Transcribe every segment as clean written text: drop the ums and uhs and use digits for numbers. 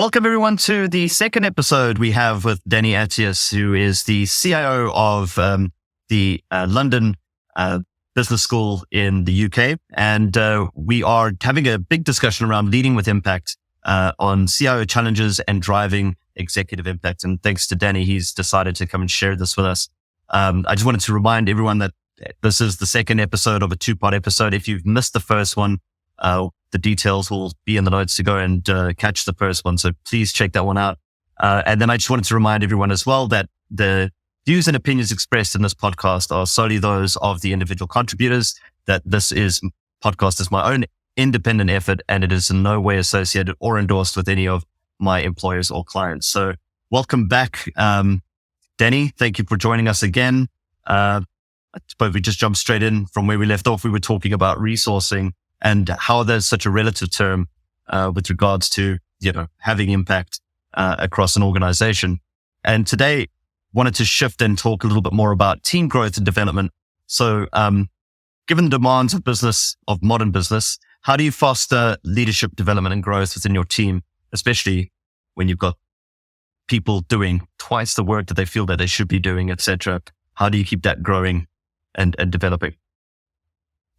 Welcome everyone to the second episode we have with Danny Attias, who is the CIO of the London Business School in the UK. And we are having a big discussion around leading with impact on CIO challenges and driving executive impact. And thanks to Danny, he's decided to come and share this with us. I just wanted to remind everyone that this is the second episode of a two-part episode. If you've missed the first one, the details will be in the notes to go and catch the first one. So please check that one out. And then I just wanted to remind everyone as well that the views and opinions expressed in this podcast are solely those of the individual contributors, that this podcast is my own independent effort, and it is in no way associated or endorsed with any of my employers or clients. So welcome back, Danny. Thank you for joining us again. I suppose we just jump straight in from where we left off. We were talking about resourcing and how there's such a relative term with regards to, having impact across an organization. And today wanted to shift and talk a little bit more about team growth and development. So given the demands of modern business, how do you foster leadership development and growth within your team, especially when you've got people doing twice the work that they feel that they should be doing, etc.? How do you keep that growing and developing?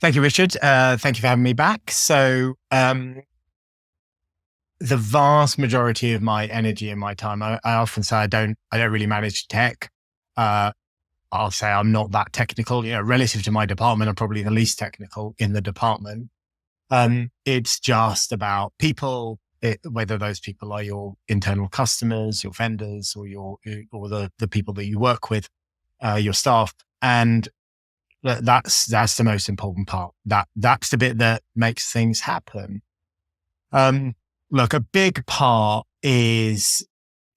Thank you, Richard. Thank you for having me back. So the vast majority of my energy and my time, I often say I don't really manage tech. I'll say I'm not that technical. Relative to my department, I'm probably the least technical in the department. It's just about people, whether those people are your internal customers, your vendors, or the people that you work with, your staff, and that's the most important part. That's the bit that makes things happen. Look, a big part is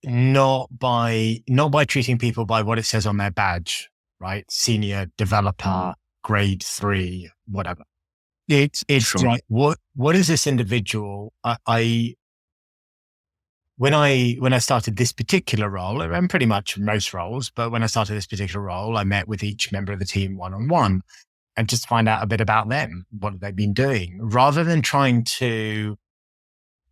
not by treating people by what it says on their badge, right? Senior developer, grade 3, whatever. It's Sure. like, what is this individual? When I started this particular role, and pretty much most roles, but when I started this particular role, I met with each member of the team one-on-one and just find out a bit about them. What have they been doing? Rather than trying to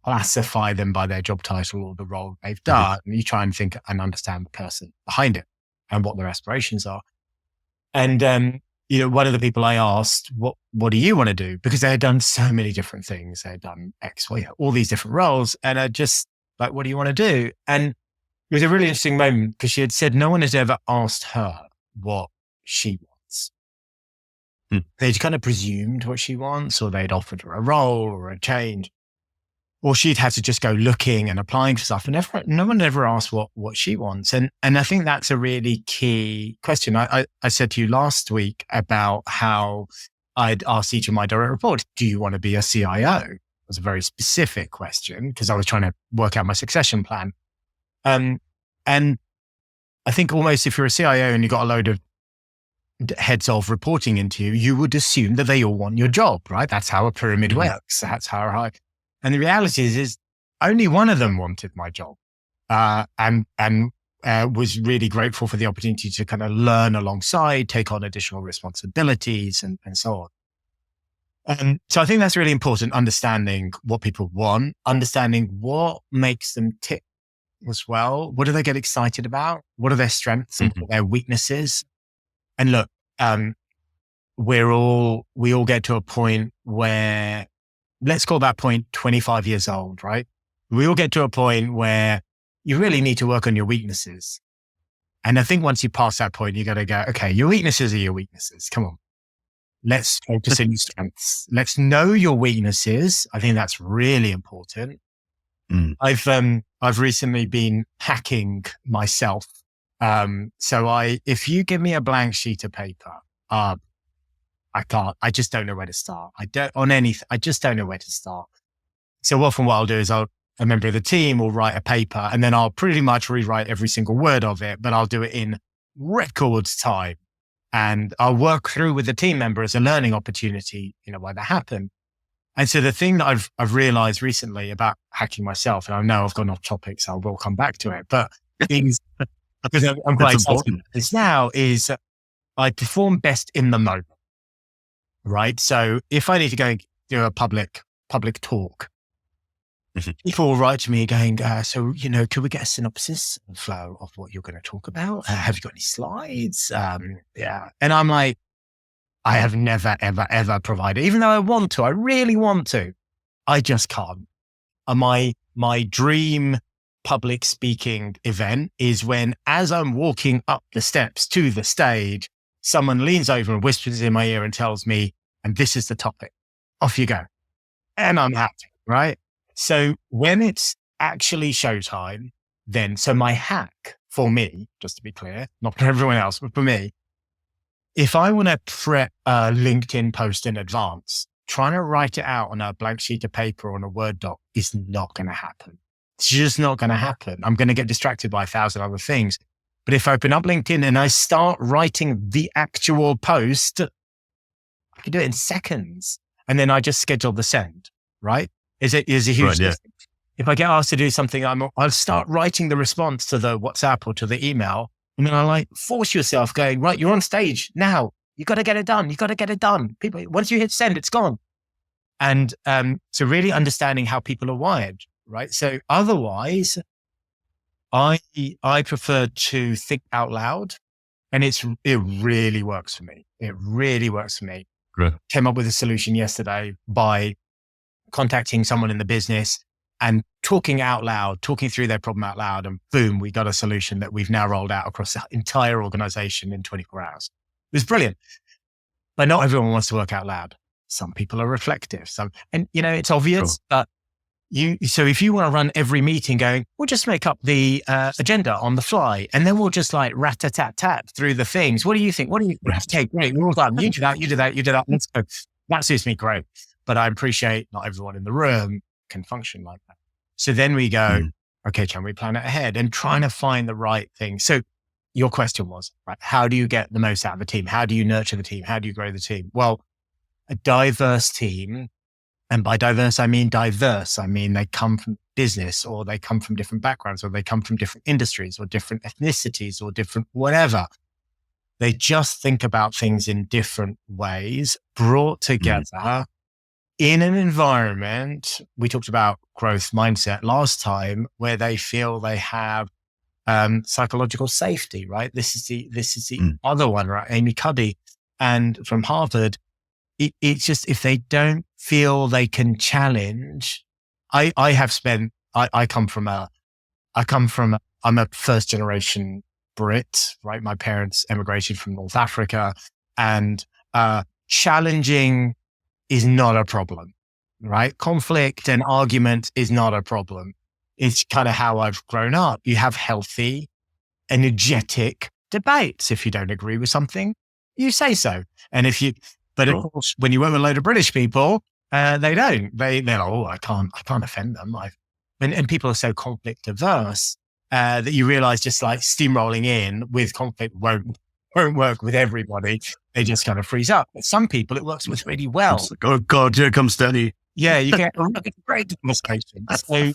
classify them by their job title or the role they've done, you try and think and understand the person behind it and what their aspirations are. And, one of the people I asked, what do you want to do? Because they had done so many different things. They had done X, Y, all these different roles. And I just, like, what do you want to do? And it was a really interesting moment because she had said no one has ever asked her what she wants. They'd kind of presumed what she wants, or they'd offered her a role or a change, or she'd had to just go looking and applying for stuff. And no one ever asked what she wants. And I think that's a really key question. I said to you last week about how I'd asked each of my direct reports, do you want to be a CIO? It was a very specific question because I was trying to work out my succession plan. And I think almost if you're a CIO and you've got a load of heads of reporting into you, you would assume that they all want your job, right? That's how a pyramid works. That's how high. And the reality is only one of them wanted my job, and was really grateful for the opportunity to kind of learn alongside, take on additional responsibilities and so on. So I think that's really important, understanding what people want, understanding what makes them tick as well. What do they get excited about? What are their strengths and what are their weaknesses? And look, we all get to a point where, let's call that point 25 years old, right? We all get to a point where you really need to work on your weaknesses. And I think once you pass that point, you got to go, okay, your weaknesses are your weaknesses. Come on. Let's focus on your strengths. Let's know your weaknesses. I think that's really important. I've recently been hacking myself. If you give me a blank sheet of paper, I just don't know where to start. I just don't know where to start. So often what I'll do is a member of the team will write a paper and then I'll pretty much rewrite every single word of it, but I'll do it in record time. And I'll work through with the team member as a learning opportunity, why that happened. And so the thing that I've realized recently about hacking myself, and I know I've gone off topic, so I will come back to it, but things, because I'm quite excited about this now, is I perform best in the moment, right? So if I need to go and do a public talk, people will write to me going, so, could we get a synopsis of what you're going to talk about? Have you got any slides? Yeah. And I'm like, I have never, ever, ever provided, even though I really want to, I just can't. My dream public speaking event is when, as I'm walking up the steps to the stage, someone leans over and whispers in my ear and tells me, and this is the topic. Off you go. And I'm happy, right? So when it's actually showtime, then, so my hack for me, just to be clear, not for everyone else, but for me, if I want to prep a LinkedIn post in advance, trying to write it out on a blank sheet of paper or on a Word doc is not going to happen. It's just not going to happen. I'm going to get distracted by 1,000 other things. But if I open up LinkedIn and I start writing the actual post, I can do it in seconds. And then I just schedule the send, right? Is a huge right, yeah. If I get asked to do something, I'll start writing the response to the WhatsApp or to the email. And then I force yourself going, right, you're on stage now. You got to get it done. You got to get it done. People, once you hit send, it's gone. And so really understanding how people are wired, right? So otherwise, I prefer to think out loud, and it really works for me. It really works for me. Right. Came up with a solution yesterday by contacting someone in the business and talking out loud, talking through their problem out loud, and boom, we got a solution that we've now rolled out across the entire organization in 24 hours. It was brilliant. But not everyone wants to work out loud. Some people are reflective. And it's obvious, but so if you want to run every meeting going, we'll just make up the agenda on the fly, and then we'll just rat-a-tat-tat through the things. What do you think? Okay, great. We're all done. You do that, you do that, you do that. Let's go. That suits me great. But I appreciate not everyone in the room can function like that. So then we go, okay, can we plan it ahead and trying to find the right thing? So your question was, right, how do you get the most out of the team? How do you nurture the team? How do you grow the team? Well, a diverse team, and by diverse, I mean they come from business, or they come from different backgrounds, or they come from different industries, or different ethnicities, or different whatever. They just think about things in different ways, brought together in an environment. We talked about growth mindset last time, where they feel they have psychological safety, right? This is the other one, right? Amy Cuddy and from Harvard. It's just, if they don't feel they can challenge, I'm a first generation Brit, right? My parents emigrated from North Africa, and challenging is not a problem, right? Conflict and argument is not a problem. It's kind of how I've grown up. You have healthy, energetic debates. If you don't agree with something, you say so. And but of course, when you work with a load of British people, they don't. They're like, oh, I can't offend them. And people are so conflict averse that you realize just like steamrolling in with conflict won't work with everybody. They just kind of freeze up. But some people, it works with really well. Like, oh God, here comes Danny. Yeah, you get a great conversation. So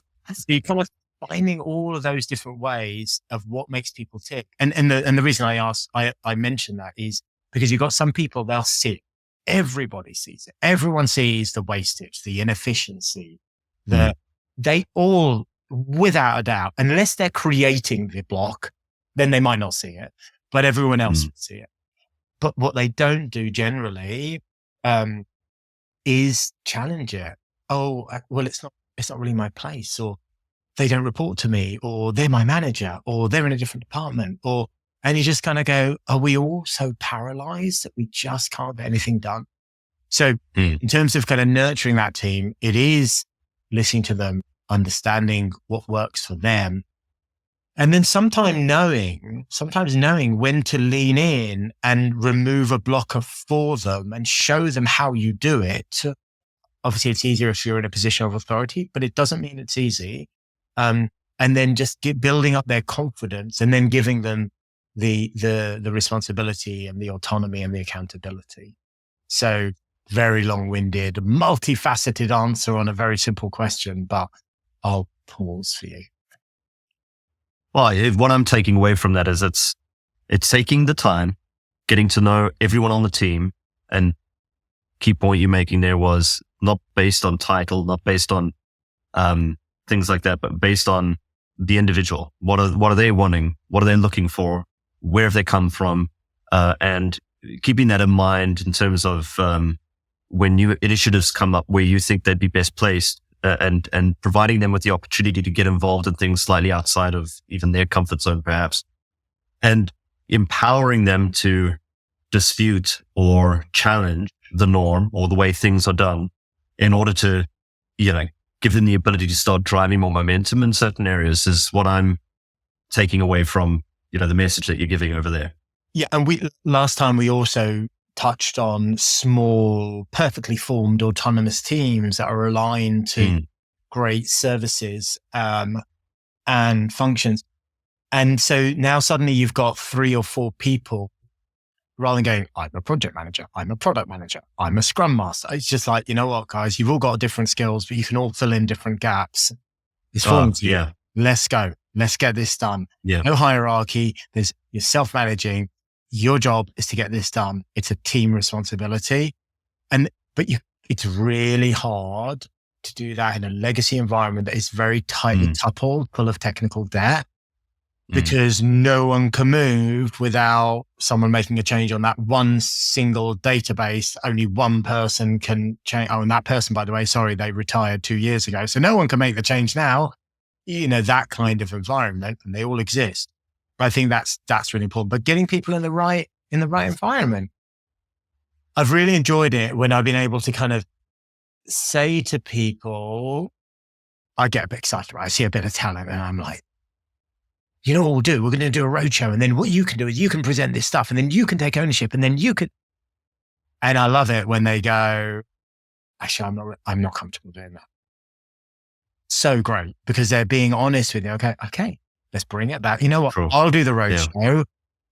you kind of finding all of those different ways of what makes people tick. And the reason I mention that is because you've got some people, they'll sit. Everybody sees it. Everyone sees the wastage, the inefficiency, they all, without a doubt, unless they're creating the block, then they might not see it, but everyone else will see it. But what they don't do generally, is challenge it. Oh, well, it's not really my place, or they don't report to me, or they're my manager, or they're in a different department, and you just kind of go, are we all so paralyzed that we just can't get anything done? So in terms of kind of nurturing that team, it is listening to them, understanding what works for them. And then sometimes knowing when to lean in and remove a blocker for them and show them how you do it. Obviously, it's easier if you're in a position of authority, but it doesn't mean it's easy. And then just building up their confidence, and then giving them the responsibility and the autonomy and the accountability. So very long-winded, multifaceted answer on a very simple question, but I'll pause for you. Well, what I'm taking away from that is it's taking the time, getting to know everyone on the team, and key point you're making there was not based on title, not based on things like that, but based on the individual. What are they wanting? What are they looking for? Where have they come from? And keeping that in mind in terms of when new initiatives come up where you think they'd be best placed, and providing them with the opportunity to get involved in things slightly outside of even their comfort zone, perhaps, and empowering them to dispute or challenge the norm or the way things are done in order to, give them the ability to start driving more momentum in certain areas is what I'm taking away from, the message that you're giving over there. Yeah. And last time we also touched on small, perfectly formed autonomous teams that are aligned to great services, and functions. And so now suddenly you've got 3 or 4 people rather than going, I'm a project manager, I'm a product manager, I'm a scrum master. It's just like, you know what, guys, you've all got different skills, but you can all fill in different gaps. It's falling to you. Let's go. Let's get this done. Yeah. No hierarchy. You're self-managing. Your job is to get this done. It's a team responsibility. But it's really hard to do that in a legacy environment that is very tightly coupled, full of technical debt. Because no one can move without someone making a change on that one single database. Only one person can change. Oh, and that person, by the way, sorry, they retired 2 years ago. So no one can make the change now. That kind of environment, and they all exist. But I think that's really important. But getting people in the right environment. I've really enjoyed it when I've been able to kind of say to people, I get a bit excited, right? I see a bit of talent and I'm like, you know what we'll do? We're going to do a roadshow. And then what you can do is you can present this stuff and then you can take ownership and then you could. And I love it when they go, actually, I'm not comfortable doing that. So great, because they're being honest with you. Okay, let's bring it back. You know what? Cool. I'll do the roadshow. Yeah.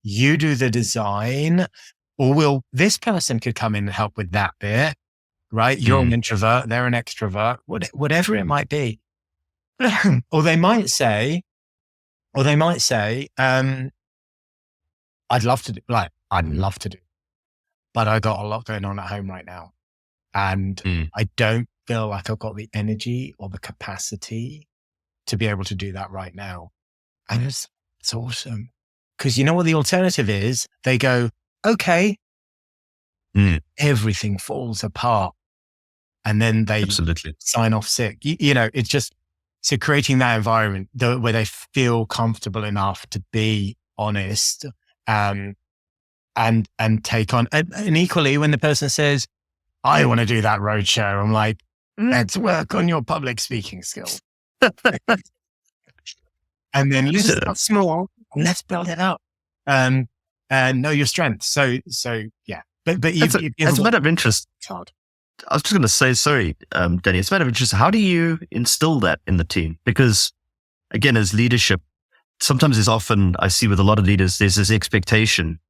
You do the design, or this person could come in and help with that bit, right? You're an introvert. They're an extrovert, whatever it might be. Or they might say, I'd love to do, but I got a lot going on at home right now. And I don't feel like I've got the energy or the capacity to be able to do that right now. And it's awesome. Because you know what the alternative is? They go, okay, everything falls apart. And then they sign off sick. It's just, so creating that environment where they feel comfortable enough to be honest, and take on, and equally when the person says, I want to do that roadshow, I'm like, let's work on your public speaking skills. And then let's start small, let's build it up, and know your strengths. So yeah, but it's a matter of interest. It's hard. I was just going to say, sorry, Danny, it's a matter of interest. How do you instill that in the team? Because again, as leadership, sometimes it's often, I see with a lot of leaders, there's this expectation,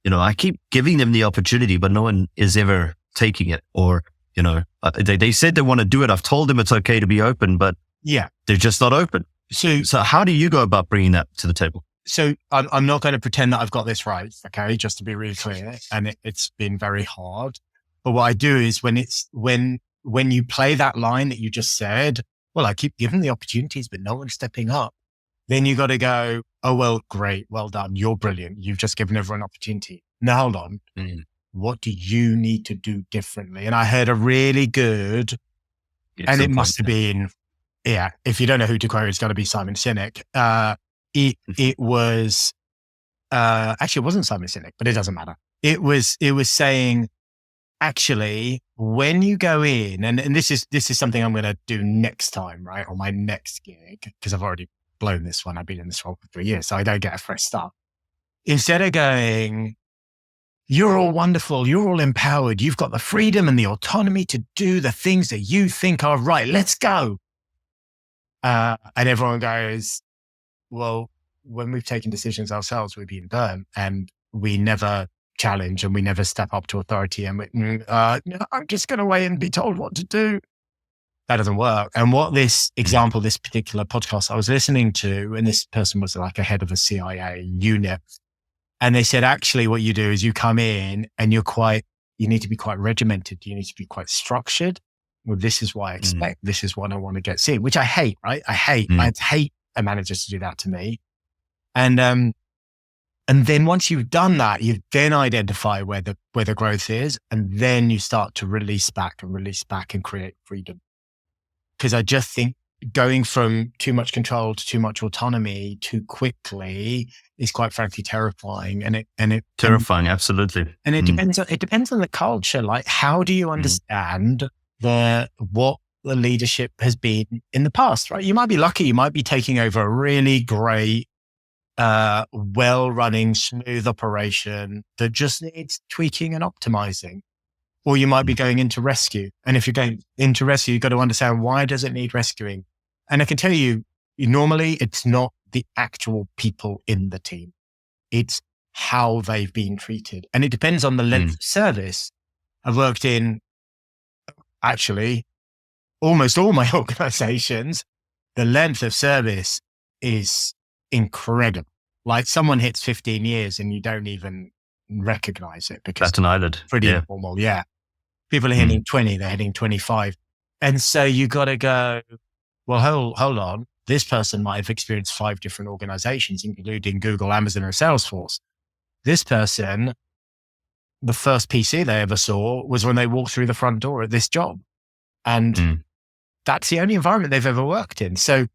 I keep giving them the opportunity, but no one is ever taking it. Or, they said they want to do it. I've told them it's okay to be open, but they're just not open. So how do you go about bringing that to the table? So I'm not going to pretend that I've got this right. Okay. Just to be really clear. And it's been very hard. But what I do is when you play that line that you just said, well, I keep giving the opportunities, but no one's stepping up. Then you got to go, oh, well, great. Well done. You're brilliant. You've just given everyone an opportunity. Now, hold on. What do you need to do differently? And I heard a really good, and it must have been, if you don't know who to quote, it's got to be Simon Sinek. It was, actually it wasn't Simon Sinek, but it doesn't matter. It was saying, actually, when you go in, and this is something I'm going to do next time, right? On my next gig, because I've already blown this one. I've been in this role for 3 years, so I don't get a fresh start. Instead of going, you're all wonderful, you're all empowered, you've got the freedom and the autonomy to do the things that you think are right. Let's go. And everyone goes, well, when we've taken decisions ourselves, we've been burnt and we never challenge and we never step up to authority, and I'm just going to wait and be told what to do. That doesn't work. And what this particular podcast I was listening to, and this person was like a head of a CIA unit, and they said, actually, what you do is you come in and you need to be quite regimented. You need to be quite structured. well, this is what I expect. This is what I want to get seen, which I hate, right? I hate a manager to do that to me. And then once you've done that, you then identify where the growth is, and then you start to release back and create freedom. Because I just think going from too much control to too much autonomy too quickly is quite frankly terrifying. Terrifying, absolutely. And it depends on the culture. Like, how do you understand what the leadership has been in the past, right? You might be lucky. You might be taking over a really great, well-running, smooth operation that just needs tweaking and optimizing. Or you might be going into rescue. And if you're going into rescue, you've got to understand, why does it need rescuing? And I can tell you, normally it's not the actual people in the team. It's how they've been treated. And it depends on the length of service. I've worked in actually almost all my organizations. The length of service is incredible. Like, someone hits 15 years and you don't even recognize it because that's an island. Pretty normal. Yeah. People are hitting 20, they're hitting 25. And so you got to go, well, hold on. This person might have experienced 5 different organizations, including Google, Amazon, or Salesforce. This person, the first PC they ever saw was when they walked through the front door at this job. And that's the only environment they've ever worked in. So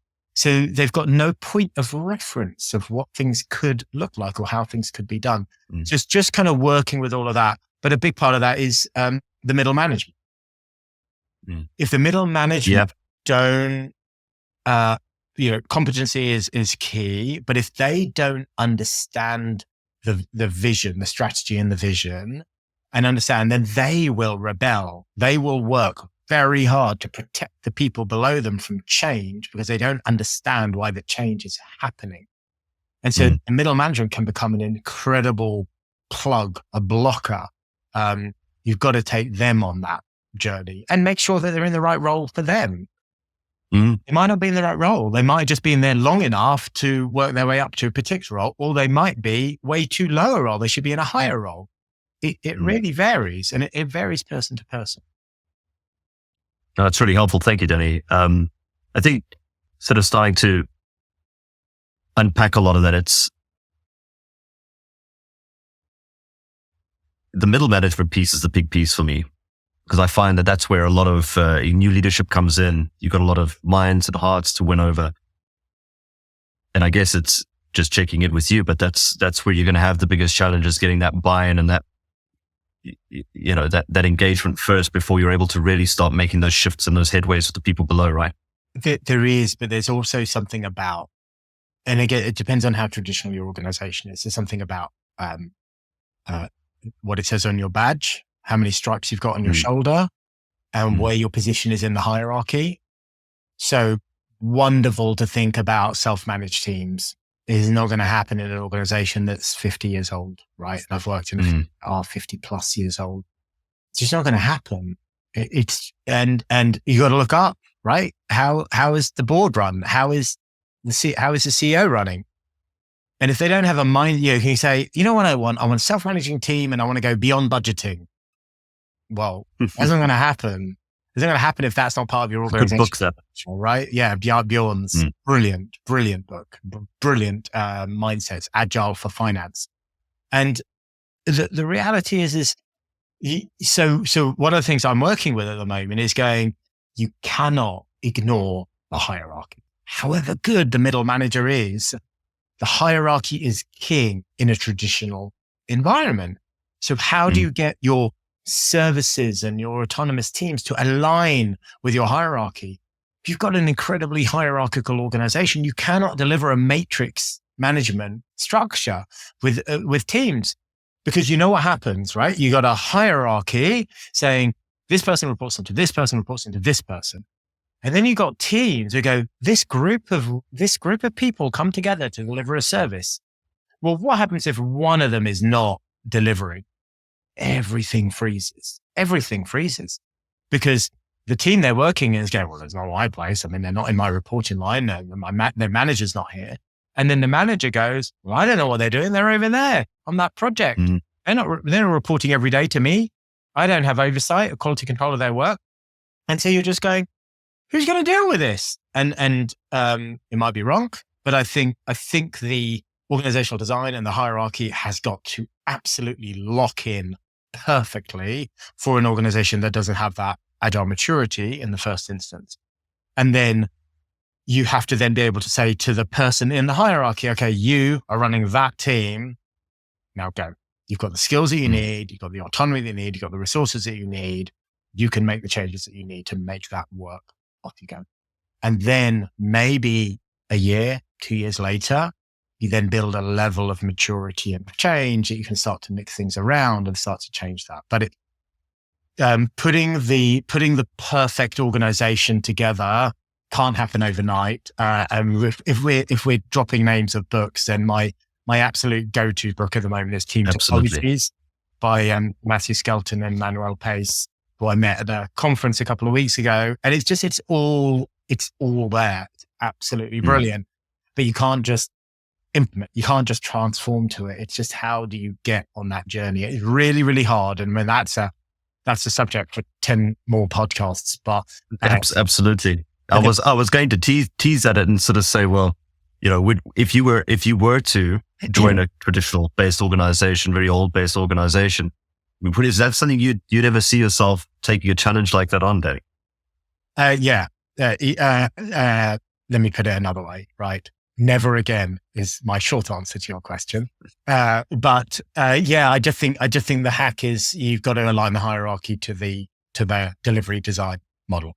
they've got no point of reference of what things could look like or how things could be done. Just kind of working with all of that. But a big part of that is the middle management. If the middle management don't, competency is key, but if they don't understand the vision, the strategy and the vision, and understand, then they will rebel. They will work very hard to protect the people below them from change because they don't understand why the change is happening. And so the middle management can become an incredible plug, a blocker. You've got to take them on that journey and make sure that they're in the right role for them. They might not be in the right role. They might just be in there long enough to work their way up to a particular role, or they might be way too low a role. They should be in a higher role. It really varies, and it varies person to person. No, that's really helpful. Thank you, Danny. I think sort of starting to unpack a lot of that, it's the middle management piece is the big piece for me, because I find that that's where a lot of new leadership comes in. You've got a lot of minds and hearts to win over. And I guess it's just checking in with you, but that's where you're going to have the biggest challenges, getting that buy-in and that, that engagement first before you're able to really start making those shifts and those headways with the people below, right? There is, but there's also something about, and again, it depends on how traditional your organization is. There's something about what it says on your badge, how many stripes you've got on your shoulder, and where your position is in the hierarchy. So wonderful to think about self-managed teams is not going to happen in an organization that's 50 years old, right? And I've worked in 50 plus years old. It's just not going to happen. And you got to look up, right? How is the board run? How is the CEO running? And if they don't have a mind, can you say, you know what I want? I want a self-managing team and I want to go beyond budgeting. Well, that's not going to happen. It's not going to happen if that's not part of your organization. Good book, that. Right? Yeah. Bjorn's brilliant book, brilliant mindsets, Agile for Finance. And the reality is so one of the things I'm working with at the moment is going, you cannot ignore the hierarchy. However good the middle manager is, the hierarchy is king in a traditional environment. So how do you get your services and your autonomous teams to align with your hierarchy? If you've got an incredibly hierarchical organization, you cannot deliver a matrix management structure with teams, because you know what happens, right? You got a hierarchy saying this person reports into this person, reports into this person. And then you got teams who go, this group of people come together to deliver a service. Well, what happens if one of them is not delivering? Everything freezes. Because the team they're working in is going, well, there's not my place. I mean, they're not in my reporting line. Their manager's not here. And then the manager goes, well, I don't know what they're doing. They're over there on that project. They're not reporting every day to me. I don't have oversight or quality control of their work. And so you're just going, who's going to deal with this? And it might be wrong, but I think the organizational design and the hierarchy has got to absolutely lock in perfectly for an organization that doesn't have that agile maturity in the first instance. And then you have to then be able to say to the person in the hierarchy, okay, you are running that team. Now go. You've got the skills that you need. You've got the autonomy that you need. You've got the resources that you need. You can make the changes that you need to make that work. Off you go. And then maybe a year, 2 years later, you then build a level of maturity and change that you can start to mix things around and start to change that. But putting the perfect organization together can't happen overnight. And if we're dropping names of books, then my absolute go-to book at the moment is Team Complexities by Matthew Skelton and Manuel Pace, who I met at a conference a couple of weeks ago. And it's all there. It's absolutely brilliant. But you can't just implement. You can't just transform to it. It's just, how do you get on that journey? It's really, really hard. And when that's a subject for 10 more podcasts. But absolutely. I was going to tease at it and sort of say, well, if you were to join a traditional based organization, very old based organization, is that something you'd ever see yourself taking a challenge like that on, Danny? Yeah. Let me put it another way, right? Never again is my short answer to your question. But I just think the hack is you've got to align the hierarchy to the delivery design model.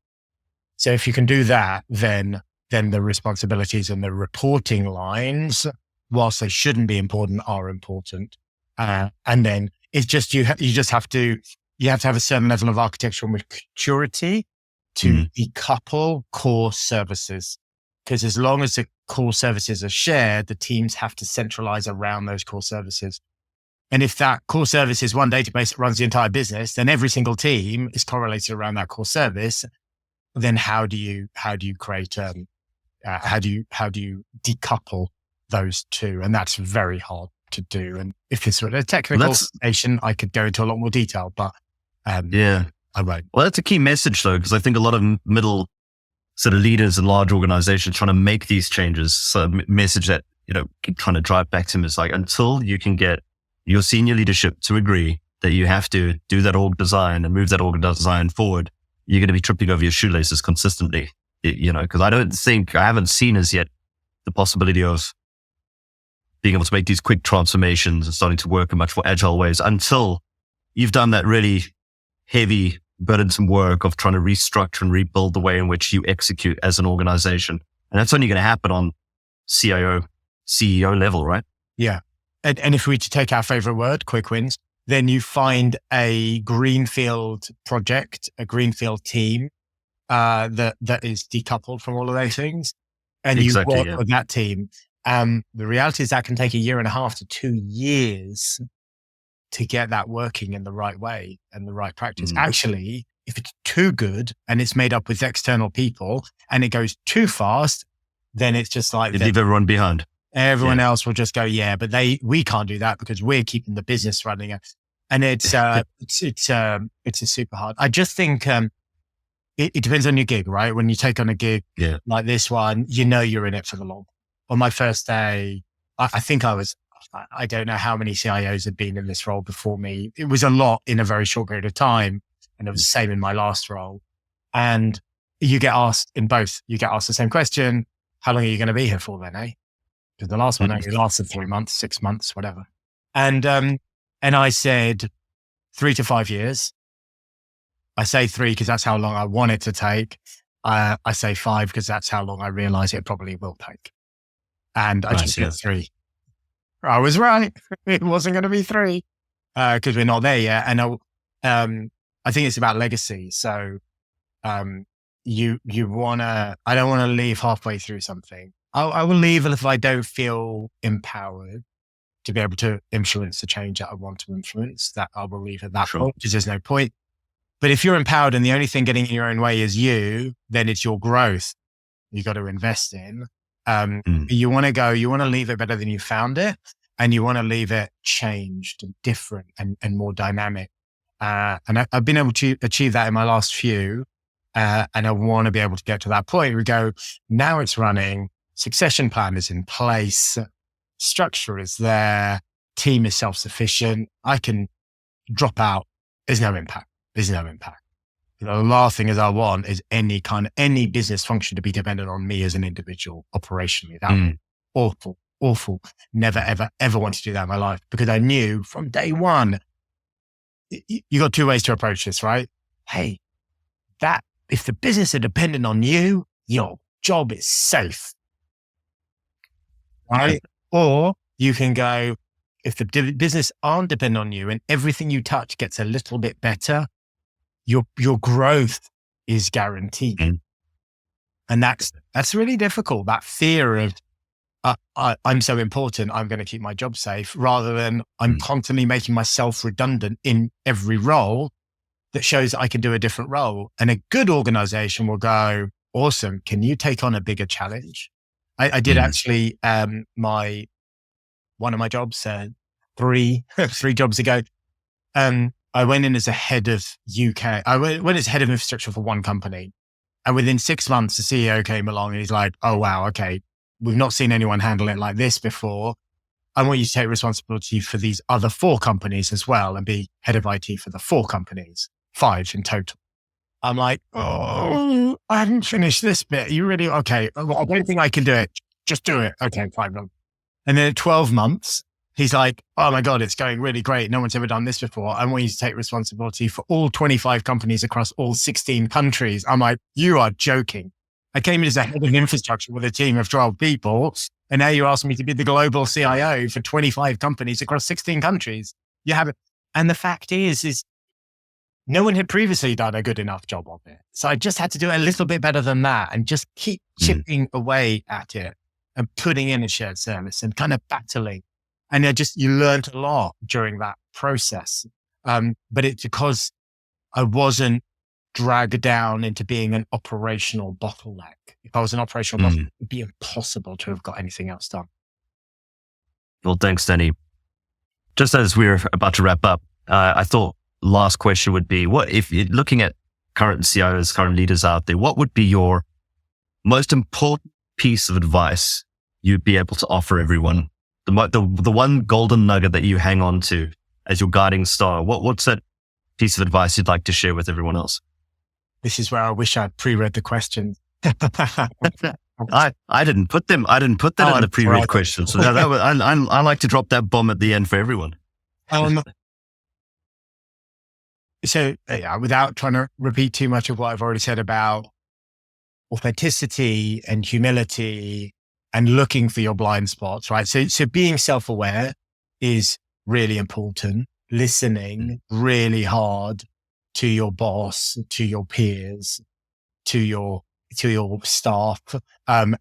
So if you can do that, then the responsibilities and the reporting lines, whilst they shouldn't be important, are important. And then it's just you have to have a certain level of architectural maturity to decouple core services. Because as long as the core services are shared, the teams have to centralize around those core services. And if that core service is one database that runs the entire business, then every single team is correlated around that core service. Then how do you create how do you decouple those two? And that's very hard to do. And if this were a technical station, I could go into a lot more detail, but I won't. Well, that's a key message though, because I think a lot of middle sort of leaders in large organizations trying to make these changes. So message that, keep trying to drive back to them is like, until you can get your senior leadership to agree that you have to do that org design and move that org design forward, you're going to be tripping over your shoelaces consistently, because I haven't seen as yet the possibility of being able to make these quick transformations and starting to work in much more agile ways until you've done that really heavy, burdensome work of trying to restructure and rebuild the way in which you execute as an organization. And that's only going to happen on CIO, CEO level, right? Yeah. And if we to take our favorite word, quick wins, then you find a greenfield project, a greenfield team that is decoupled from all of those things. And you work with that team. The reality is that can take 1.5 to 2 years to get that working in the right way and the right practice. Actually, if it's too good and it's made up with external people and it goes too fast, then it's just like... You leave everyone behind. Everyone else will just go, but we can't do that because we're keeping the business running. And it's super hard. I just think it depends on your gig, right? When you take on a gig like this one, you're in it for the long. On my first day, I don't know how many CIOs had been in this role before me. It was a lot in a very short period of time. And it was the same in my last role. And you get asked the same question. How long are you going to be here for then, eh? Because the last one only lasted 3 months, 6 months, whatever. And I said 3 to 5 years. I say 3 because that's how long I want it to take. I say 5 because that's how long I realize it probably will take. And I just said 3. I was right. It wasn't going to be 3 because we're not there yet. And I think it's about legacy. So you want to, I don't want to leave halfway through something. I will leave if I don't feel empowered to be able to influence the change that I want to influence. That I will leave at that point because there's no point. But if you're empowered and the only thing getting in your own way is you, then it's your growth you got to invest in. You want to leave it better than you found it. And you want to leave it changed and different and more dynamic. And I've been able to achieve that in my last few. And I want to be able to get to that point. We go, now it's running, succession plan is in place, structure is there, team is self-sufficient. I can drop out. There's no impact. The last thing is I want is any business function to be dependent on me as an individual operationally. That would be awful. Never, ever want to do that in my life, because I knew from day one, you got two ways to approach this, right? Hey, if the business are dependent on you, your job is safe, right? Or you can go, if the business aren't dependent on you and everything you touch gets a little bit better, your growth is guaranteed. And that's really difficult. That fear of, I'm so important, I'm going to keep my job safe, rather than I'm constantly making myself redundant in every role that shows I can do a different role. And a good organization will go, awesome, can you take on a bigger challenge? I did actually, one of my jobs, three jobs ago, I went in as a head of UK. I went as head of infrastructure for one company. And within 6 months, the CEO came along and he's like, oh, wow, okay, we've not seen anyone handle it like this before. I want you to take responsibility for these other 4 companies as well and be head of IT for the 4 companies, 5 in total. I'm like, oh, I haven't finished this bit. You really, okay, I don't think I can do it. Just do it. Okay, fine. And then at 12 months, he's like, oh my God, it's going really great. No one's ever done this before. I want you to take responsibility for all 25 companies across all 16 countries. I'm like, you are joking. I came in as a head of infrastructure with a team of 12 people. And now you're asking me to be the global CIO for 25 companies across 16 countries. You have it. And the fact is no one had previously done a good enough job of it. So I just had to do a little bit better than that and just keep chipping away at it and putting in a shared service and kind of battling. And you learned a lot during that process. But it's because I wasn't dragged down into being an operational bottleneck. If I was an operational bottleneck, it'd be impossible to have got anything else done. Well, thanks, Danny. Just as we're about to wrap up, I thought last question would be, what if you're looking at current CIOs, current leaders out there, what would be your most important piece of advice you'd be able to offer everyone? The one golden nugget that you hang on to as your guiding star. What's that piece of advice you'd like to share with everyone else? This is where I wish I'd pre-read the questions. I didn't put them. I didn't put that in the pre-read questions. So I like to drop that bomb at the end for everyone. Without trying to repeat too much of what I've already said about authenticity and humility and looking for your blind spots, right? So being self-aware is really important. Listening really hard to your boss, to your peers, to your staff. And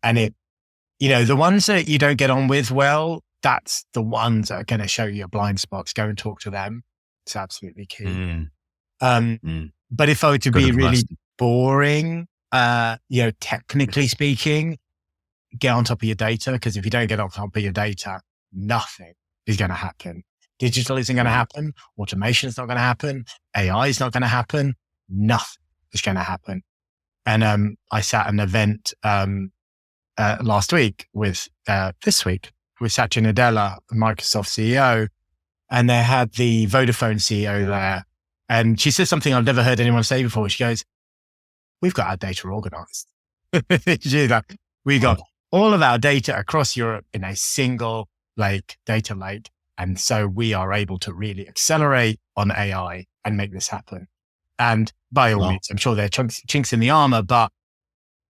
the ones that you don't get on with well, that's the ones that are going to show you your blind spots. Go and talk to them. It's absolutely key. But if I were to be really boring, technically speaking, get on top of your data, because if you don't get on top of your data, nothing is going to happen. Digital isn't going to happen. Automation is not going to happen. AI is not going to happen. Nothing is going to happen. And I sat at an event this week with Satya Nadella, Microsoft CEO, and they had the Vodafone CEO there. And she said something I've never heard anyone say before. She goes, we've got our data organized. We got all of our data across Europe in a single data lake. And so we are able to really accelerate on AI and make this happen. And by all means, I'm sure there are chinks in the armor, but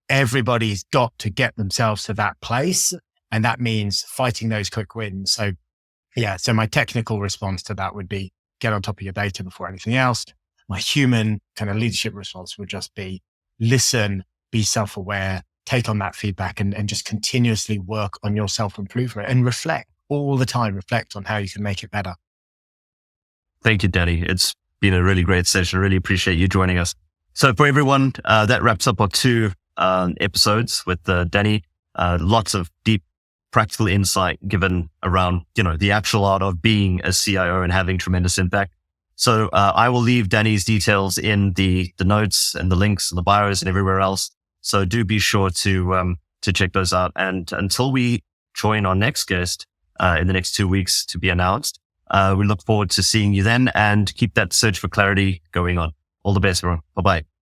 everybody's got to get themselves to that place. And that means fighting those quick wins. So my technical response to that would be get on top of your data before anything else. My human kind of leadership response would just be listen, be self-aware, take on that feedback and just continuously work on your self-improvement and reflect all the time, reflect on how you can make it better. Thank you, Danny. It's been a really great session. I really appreciate you joining us. So for everyone, that wraps up our 2 episodes with Danny. Lots of deep practical insight given around, the actual art of being a CIO and having tremendous impact. So I will leave Danny's details in the notes and the links and the bios and everywhere else. So do be sure to check those out. And until we join our next guest in the next 2 weeks to be announced, we look forward to seeing you then, and keep that search for clarity going on. All the best, everyone. Bye-bye.